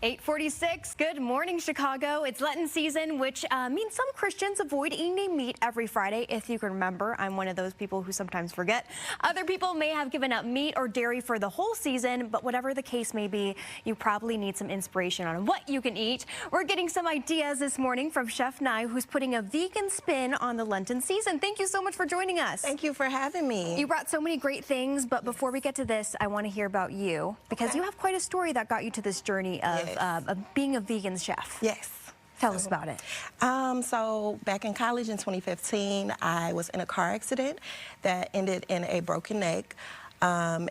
8:46. Good morning, Chicago. It's Lenten season, which means some Christians avoid eating meat every Friday. If you can remember, I'm one of those people who sometimes forget. Other people may have given up meat or dairy for the whole season, but whatever the case may be, you probably need some inspiration on what you can eat. We're getting some ideas this morning from Chef Nye, who's putting a vegan spin on the Lenten season. Thank you so much for joining us. Thank you for having me. You brought so many great things, but before we get to this, I want to hear about you, because you have quite a story that got you to this journey of being a vegan chef. Yes. Tell us about it. So back in college in 2015, I was in a car accident that ended in a broken neck. And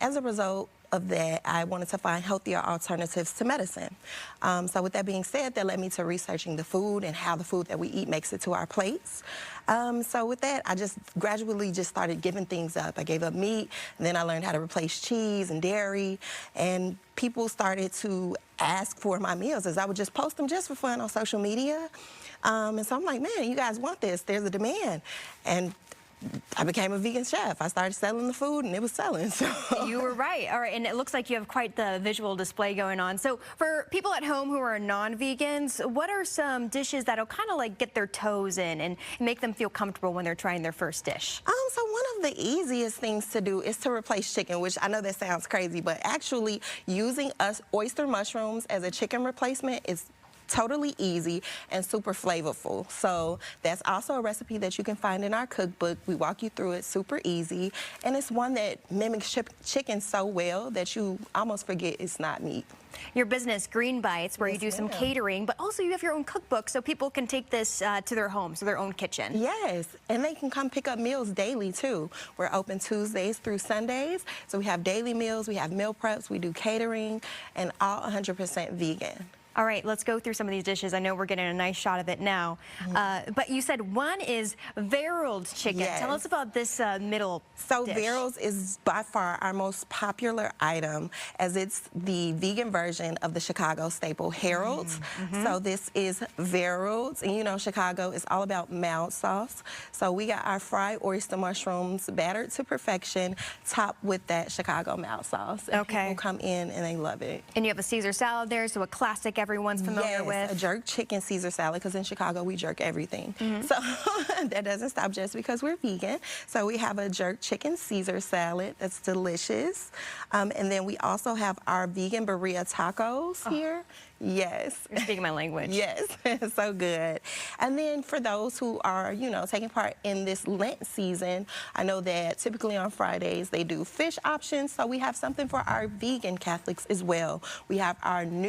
as a result of that, I wanted to find healthier alternatives to medicine. So with that being said, that led me to researching the food and how the food that we eat makes it to our plates. So with that, I just gradually started giving things up. I gave up meat, and then I learned how to replace cheese and dairy, and people started to ask for my meals as I would just post them just for fun on social media. And so I'm like, man, you guys want this. There's a demand. And I became a vegan chef. I started selling the food, and it was selling. So you were right. All right, and it looks like you have quite the visual display going on. So for people at home who are non-vegans, what are some dishes that'll kind of like get their toes in and make them feel comfortable when they're trying their first dish? So one of the easiest things to do is to replace chicken, which I know that sounds crazy, but actually using oyster mushrooms as a chicken replacement is totally easy and super flavorful. So that's also a recipe that you can find in our cookbook. We walk you through it, super easy, and it's one that mimics chicken so well that you almost forget it's not meat. Your business, GreenBites, where you do some catering, but also you have your own cookbook so people can take this to their homes, to their own kitchen. Yes, and they can come pick up meals daily too. We're open Tuesdays through Sundays, so we have daily meals, we have meal preps, we do catering, and all 100% vegan. All right, let's go through some of these dishes. I know we're getting a nice shot of it now. But you said one is Verrilled chicken. Yes. Tell us about this middle dish. Verrilled is by far our most popular item, as it's the vegan version of the Chicago staple Harold's. So this is Verrilled, and you know Chicago is all about mild sauce. So we got our fried oyster mushrooms battered to perfection, topped with that Chicago mild sauce. And people come in and they love it. And you have a Caesar salad there, so a classic everyone's familiar with. A jerk chicken Caesar salad, because in Chicago we jerk everything. So that doesn't stop just because we're vegan. So we have a jerk chicken Caesar salad that's delicious. And then we also have our vegan birria tacos here. Yes. You're speaking my language. Yes, so good. And then for those who are, you know, taking part in this Lent season, I know that typically on Fridays they do fish options, so we have something for our vegan Catholics as well. We have our new